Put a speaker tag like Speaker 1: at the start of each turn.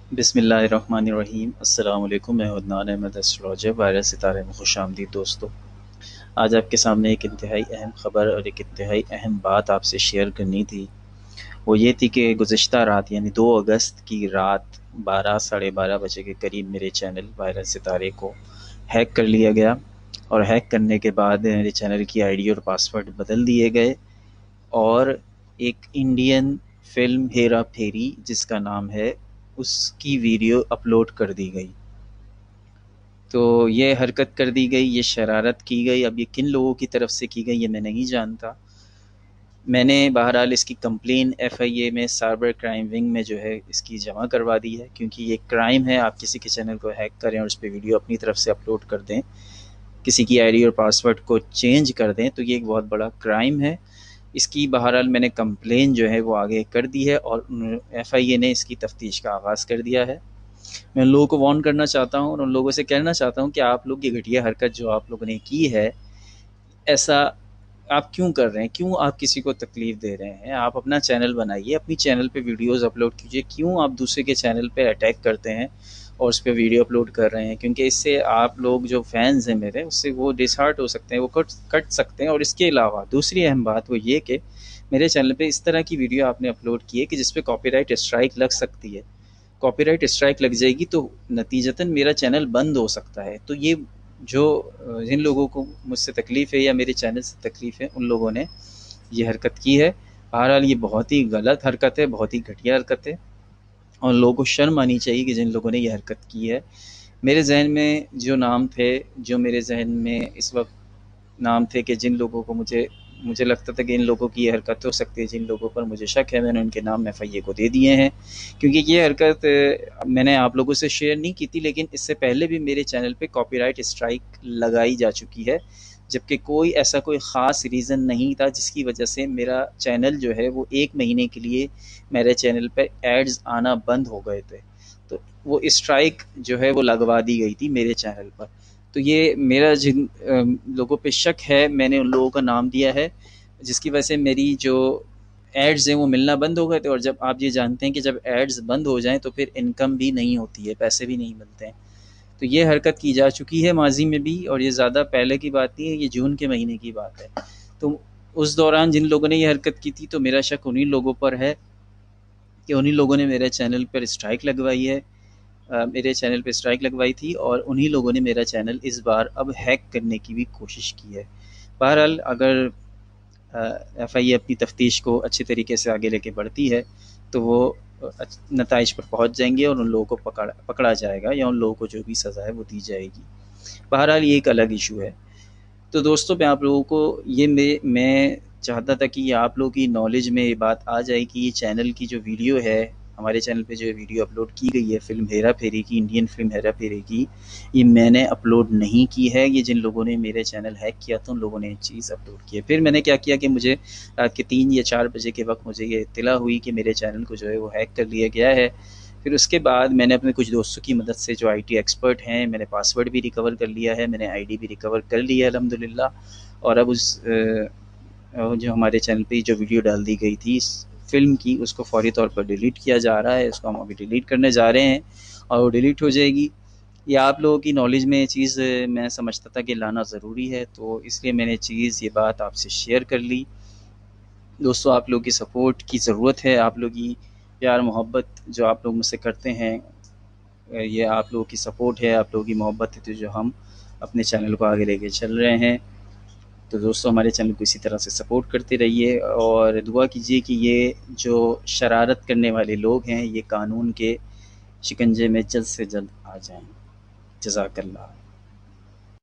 Speaker 1: बिस्मिल्लाहिर्रहमानिर्रहीम। अस्सलाम वालेकुम। मैं अदनान अहमद एस्ट्रोलॉजर वायरस सितारे में खुश आमदीद दोस्तों। आज आपके सामने एक इंतहाई अहम ख़बर और एक इंतहाई अहम बात आपसे शेयर करनी थी। वो ये थी कि गुज़िश्ता रात यानी 2 अगस्त की रात 12 साढ़े 12 बजे के करीब मेरे चैनल वायरस सितारे को हैक कर लिया गया, और हैक करने के बाद मेरे चैनल की आईडी और पासवर्ड बदल दिए गए, और एक इंडियन फ़िल्म हेरा फेरी जिसका नाम है, उसकी वीडियो अपलोड कर दी गई। तो ये हरकत कर दी गई, ये शरारत की गई। अब ये किन लोगों की तरफ से की गई ये मैं नहीं जानता। मैंने बहरहाल इसकी कंप्लेन एफआईए में साइबर क्राइम विंग में जो है इसकी जमा करवा दी है, क्योंकि ये क्राइम है। आप किसी के चैनल को हैक करें और उस पर वीडियो अपनी तरफ से अपलोड कर दें, किसी की आईडी और पासवर्ड को चेंज कर दें, तो ये एक बहुत बड़ा क्राइम है। इसकी बहरहाल मैंने कंप्लेन जो है वो आगे कर दी है और एफआईए ने इसकी तफ्तीश का आगाज़ कर दिया है। मैं उन लोगों को वार्न करना चाहता हूँ और उन लोगों से कहना चाहता हूँ कि आप लोग ये घटिया हरकत जो आप लोगों ने की है, ऐसा आप क्यों कर रहे हैं? क्यों आप किसी को तकलीफ़ दे रहे हैं? आप अपना चैनल बनाइए, अपनी चैनल पे वीडियोज़ अपलोड कीजिए। क्यों आप दूसरे के चैनल पे अटैक करते हैं और उस पे वीडियो अपलोड कर रहे हैं? क्योंकि इससे आप लोग जो फैन्स हैं मेरे, उससे वो डिसहार्ट हो सकते हैं, वो कट सकते हैं। और इसके अलावा दूसरी अहम बात वो ये कि मेरे चैनल पे इस तरह की वीडियो आपने अपलोड की है कि जिस पे कॉपीराइट स्ट्राइक लग सकती है। कॉपीराइट स्ट्राइक लग जाएगी तो नतीजतन मेरा चैनल बंद हो सकता है। तो ये जो जिन लोगों को मुझसे तकलीफ़ है या मेरे चैनल से तकलीफ़ है, उन लोगों ने ये हरकत की है। बहरहाल ये बहुत ही गलत हरकत है, बहुत ही घटिया हरकत है, और लोगों को शर्म आनी चाहिए कि जिन लोगों ने ये हरकत की है। मेरे ज़हन में जो नाम थे, जो मेरे ज़हन में इस वक्त नाम थे कि जिन लोगों को मुझे मुझे लगता था कि इन लोगों की ये हरकत हो सकती है, जिन लोगों पर मुझे शक है, मैंने उनके नाम एफआईए को दे दिए हैं। क्योंकि ये हरकत मैंने आप लोगों से शेयर नहीं की थी, लेकिन इससे पहले भी मेरे चैनल पे कॉपीराइट स्ट्राइक लगाई जा चुकी है, जबकि कोई ऐसा कोई ख़ास रीज़न नहीं था जिसकी वजह से मेरा चैनल जो है वो 1 महीने के लिए मेरे चैनल पे एड्स आना बंद हो गए थे। तो वो स्ट्राइक जो है वो लगवा दी गई थी मेरे चैनल पर। तो ये मेरा जिन लोगों पे शक है, मैंने उन लोगों का नाम दिया है, जिसकी वजह से मेरी जो एड्स हैं वो मिलना बंद हो गए थे। और जब आप ये जानते हैं कि जब एड्स बंद हो जाएँ तो फिर इनकम भी नहीं होती है, पैसे भी नहीं मिलते हैं। तो ये हरकत की जा चुकी है माज़ी में भी, और ये ज़्यादा पहले की बात नहीं है, ये जून के महीने की बात है। तो उस दौरान जिन लोगों ने ये हरकत की थी, तो मेरा शक उन्हीं लोगों पर है कि उन्हीं लोगों ने मेरे चैनल पर स्ट्राइक लगवाई है। मेरे चैनल पे स्ट्राइक लगवाई थी, और उन्हीं लोगों ने मेरा चैनल इस बार अब हैक करने की भी कोशिश की है। बहरहाल अगर एफआईए अपनी तफ्तीश को अच्छे तरीके से आगे लेके बढ़ती है तो वो नताइज पर पहुंच जाएंगे और उन लोगों को पकड़ा जाएगा, या उन लोगों को जो भी सज़ा है वो दी जाएगी। बहरहाल ये एक अलग इशू है। तो दोस्तों, मैं आप लोगों को ये मैं चाहता था कि ये आप लोगों की नॉलेज में ये बात आ जाए कि ये चैनल की जो वीडियो है, हमारे चैनल पे जो वीडियो अपलोड की गई है फ़िल्म हेरा फेरी की, इंडियन फ़िल्म हेरा फेरी की, ये मैंने अपलोड नहीं की है। ये जिन लोगों ने मेरे चैनल हैक किया था उन लोगों ने ये चीज़ अपलोड की है। फिर मैंने क्या किया कि मुझे रात के 3 या 4 बजे के वक्त मुझे ये इत्तला हुई कि मेरे चैनल को जो है वो हैक कर लिया गया है। फिर उसके बाद मैंने अपने कुछ दोस्तों की मदद से, जो आईटी एक्सपर्ट हैं, मैंने पासवर्ड भी रिकवर कर लिया है, मैंने आईडी भी रिकवर कर ली है अल्हम्दुलिल्लाह। और अब उस जो हमारे चैनल पे जो वीडियो डाल दी गई थी इस फ़िल्म की, उसको फ़ौरी तौर पर डिलीट किया जा रहा है। उसको हम अभी डिलीट करने जा रहे हैं और वो डिलीट हो जाएगी। ये आप लोगों की नॉलेज में ये चीज़ मैं समझता था कि लाना ज़रूरी है, तो इसलिए मैंने ये बात आपसे शेयर कर ली। दोस्तों, आप लोगों की सपोर्ट की ज़रूरत है। आप लोग की प्यार मोहब्बत जो आप लोग मुझसे करते हैं, ये आप लोगों की सपोर्ट है, आप लोगों की मोहब्बत है, तो जो हम अपने चैनल को आगे लेके चल रहे हैं। तो दोस्तों, हमारे चैनल को इसी तरह से सपोर्ट करते रहिए और दुआ कीजिए कि ये जो शरारत करने वाले लोग हैं ये कानून के शिकंजे में जल्द से जल्द आ जाएं। जज़ाकल्लाह।